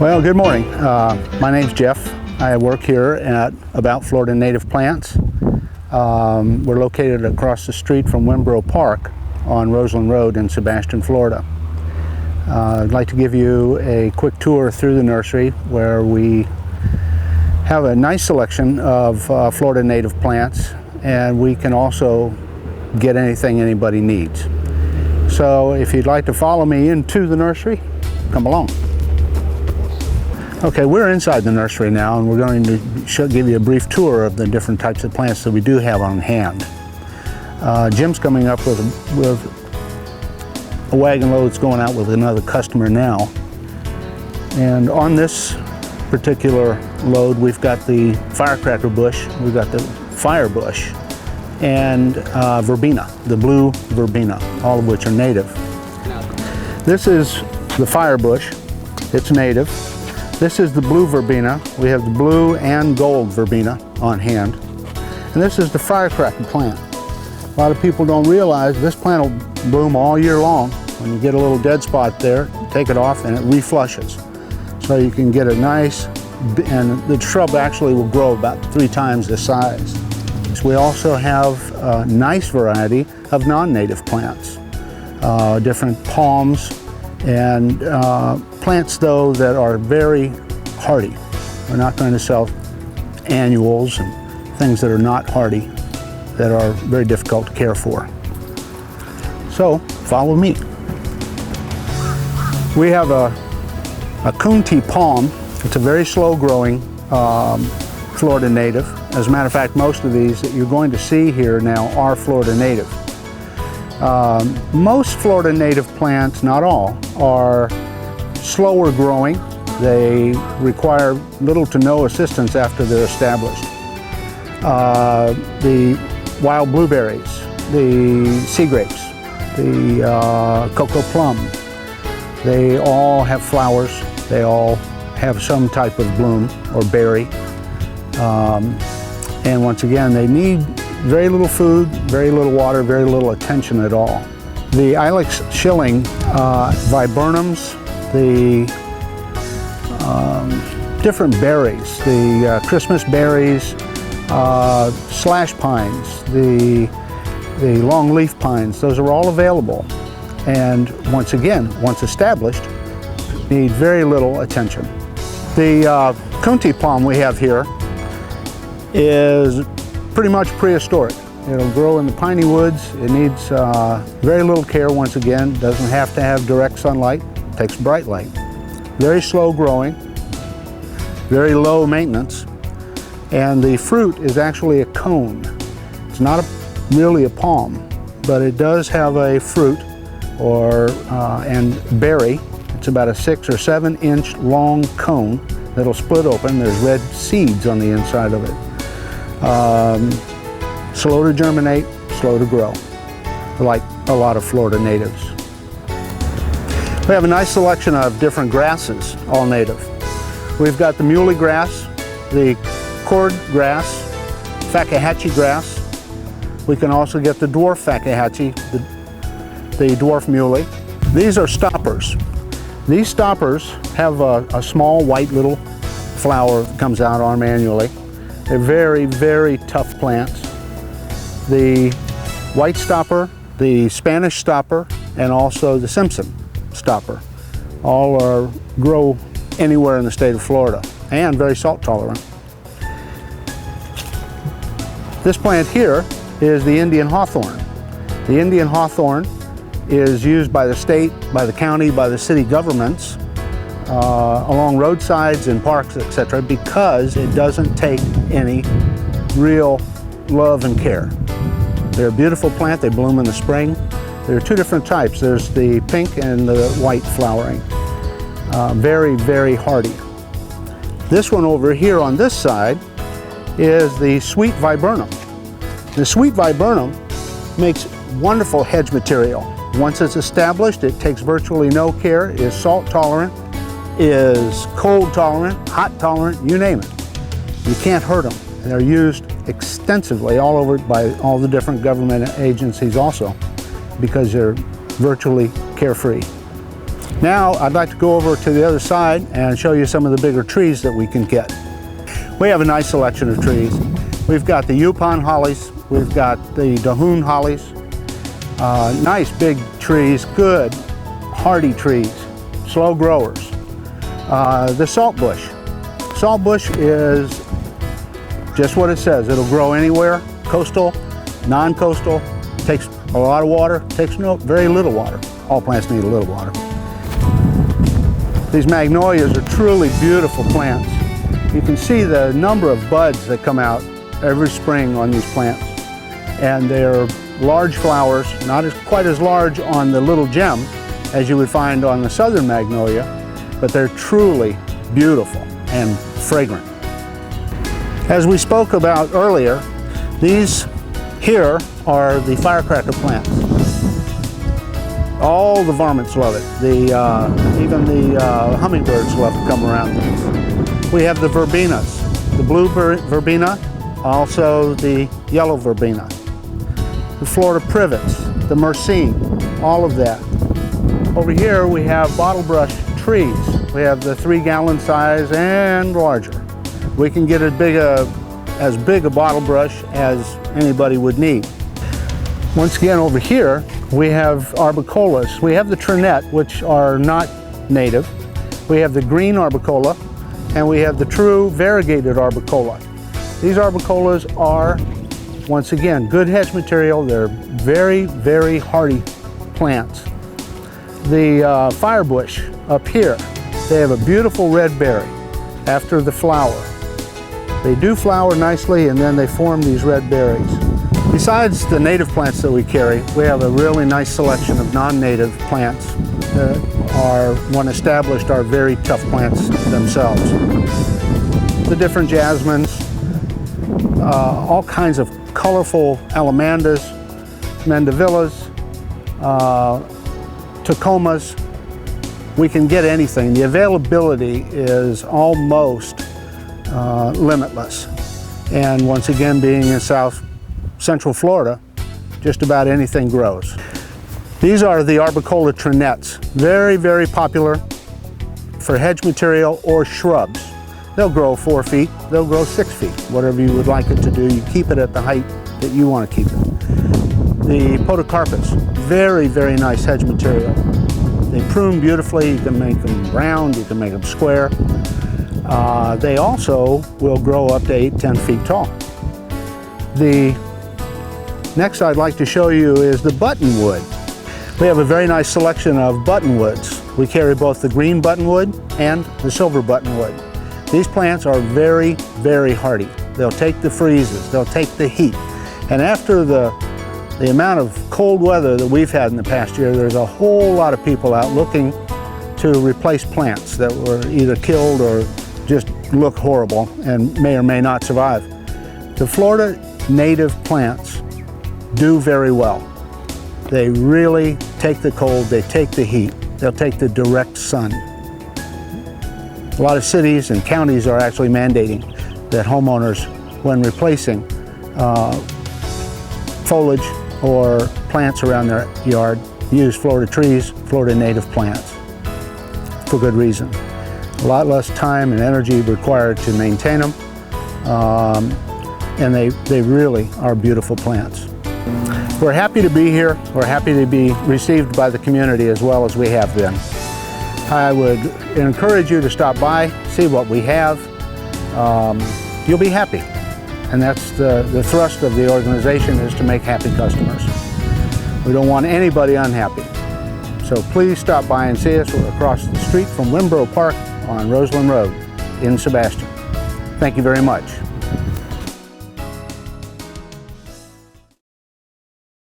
Well, good morning. My name's Jeff. I work here at About Florida Native Plants. We're located across the street from Wimbrow Park on Roseland Road in Sebastian, Florida. I'd like to give you a quick tour through the nursery where we have a nice selection of Florida native plants, and we can also get anything anybody needs. So if you'd like to follow me into the nursery, come along. Okay, we're inside the nursery now, and we're going to give you a brief tour of the different types of plants that we do have on hand. Jim's coming up with a wagon load that's going out with another customer now. And on this particular load, we've got the firecracker bush, we've got the fire bush, and verbena, the blue verbena, all of which are native. This is the fire bush. It's native. This is the blue verbena. We have the blue and gold verbena on hand. And this is the firecracker plant. A lot of people don't realize this plant will bloom all year long. When you get a little dead spot there, take it off and it reflushes. So you can get a nice, and the shrub actually will grow about 3 times the size. So we also have a nice variety of non-native plants, different palms, and plants though that are very hardy. We're not going to sell annuals and things that are not hardy, that are very difficult to care for. So follow me. We have a coontie palm. It's a very slow growing Florida native. As a matter of fact, most of these that you're going to see here now are Florida native. Most Florida native plants, not all, are slower growing. They require little to no assistance after they're established. The wild blueberries, the sea grapes, the cocoa plum, they all have flowers. They all have some type of bloom or berry. And once again, they need very little food, very little water, very little attention at all. The ilex shilling viburnums, the different berries, the Christmas berries, slash pines, the longleaf pines, those are all available. And once again, once established, need very little attention. The coontie palm we have here is pretty much prehistoric. It'll grow in the piney woods. It needs very little care once again. Doesn't have to have direct sunlight. It takes bright light. Very slow growing, very low maintenance, and the fruit is actually a cone. It's not really a palm, but it does have a fruit and berry. It's about a 6 or 7 inch long cone that'll split open. There's red seeds on the inside of it. Slow to germinate, slow to grow, like a lot of Florida natives. We have a nice selection of different grasses, all native. We've got the muley grass, the cord grass, fakahatchee grass. We can also get the dwarf fakahatchee, the dwarf muley. These are stoppers. These stoppers have a small white little flower that comes out on them annually. They're very, very tough plants. The white stopper, the Spanish stopper, and also the Simpson stopper all grow anywhere in the state of Florida and very salt tolerant. This plant here is the Indian hawthorn. The Indian hawthorn is used by the state, by the county, by the city governments along roadsides and parks, etc., because it doesn't take any real love and care. They're a beautiful plant. They bloom in the spring. There are 2 different types. There's the pink and the white flowering. Very, very hardy. This one over here on this side is the sweet viburnum. The sweet viburnum makes wonderful hedge material. Once it's established, it takes virtually no care, is salt tolerant, is cold tolerant, hot tolerant, you name it. You can't hurt them. They're used extensively all over by all the different government agencies also, because they're virtually carefree. Now I'd like to go over to the other side and show you some of the bigger trees that we can get. We have a nice selection of trees. We've got the Yupon hollies, we've got the Dahoon hollies, nice big trees, good hardy trees, slow growers. The saltbush. Saltbush is just what it says. It'll grow anywhere, coastal, non-coastal, takes a lot of water, takes very little water. All plants need a little water. These magnolias are truly beautiful plants. You can see the number of buds that come out every spring on these plants. And they're large flowers, not quite as large on the little gem as you would find on the southern magnolia, but they're truly beautiful and fragrant. As we spoke about earlier, these here are the firecracker plants. All the varmints love it. Even the hummingbirds love to come around them. We have the verbenas, the blue verbena, also the yellow verbena, the Florida privets, the myrcene, all of that. Over here we have bottlebrush trees. We have the 3-gallon size and larger. We can get as big a bottle brush as anybody would need. Once again over here we have arbicolas. We have the trinette, which are not native. We have the green arbicola, and we have the true variegated arbicola. These arbicolas are, once again, good hedge material. They're very, very hardy plants. The firebush up here, they have a beautiful red berry after the flower. They do flower nicely and then they form these red berries. Besides the native plants that we carry, we have a really nice selection of non-native plants that are, when established, are very tough plants themselves. The different jasmines, all kinds of colorful alamandas, mandavillas, tacomas. We can get anything. The availability is almost limitless. And once again, being in Central Florida, just about anything grows. These are the arbicola trinettes. Very, very popular for hedge material or shrubs. They'll grow 4 feet, they'll grow 6 feet, whatever you would like it to do. You keep it at the height that you want to keep it. The podocarpus, very, very nice hedge material. They prune beautifully. You can make them round, you can make them square. They also will grow up to 8-10 feet tall. The next I'd like to show you is the buttonwood. We have a very nice selection of buttonwoods. We carry both the green buttonwood and the silver buttonwood. These plants are very, very hardy. They'll take the freezes, they'll take the heat. And after the amount of cold weather that we've had in the past year, there's a whole lot of people out looking to replace plants that were either killed or just look horrible and may or may not survive. The Florida native plants do very well. They really take the cold, they take the heat, they'll take the direct sun. A lot of cities and counties are actually mandating that homeowners, when replacing foliage or plants around their yard, use Florida trees, Florida native plants, for good reason. A lot less time and energy required to maintain them, and they really are beautiful plants. We're happy to be here. We're happy to be received by the community as well as we have been. I would encourage you to stop by, see what we have. You'll be happy. And that's the thrust of the organization, is to make happy customers. We don't want anybody unhappy. So please stop by and see us. We're across the street from Wimborough Park on Roseland Road in Sebastian. Thank you very much.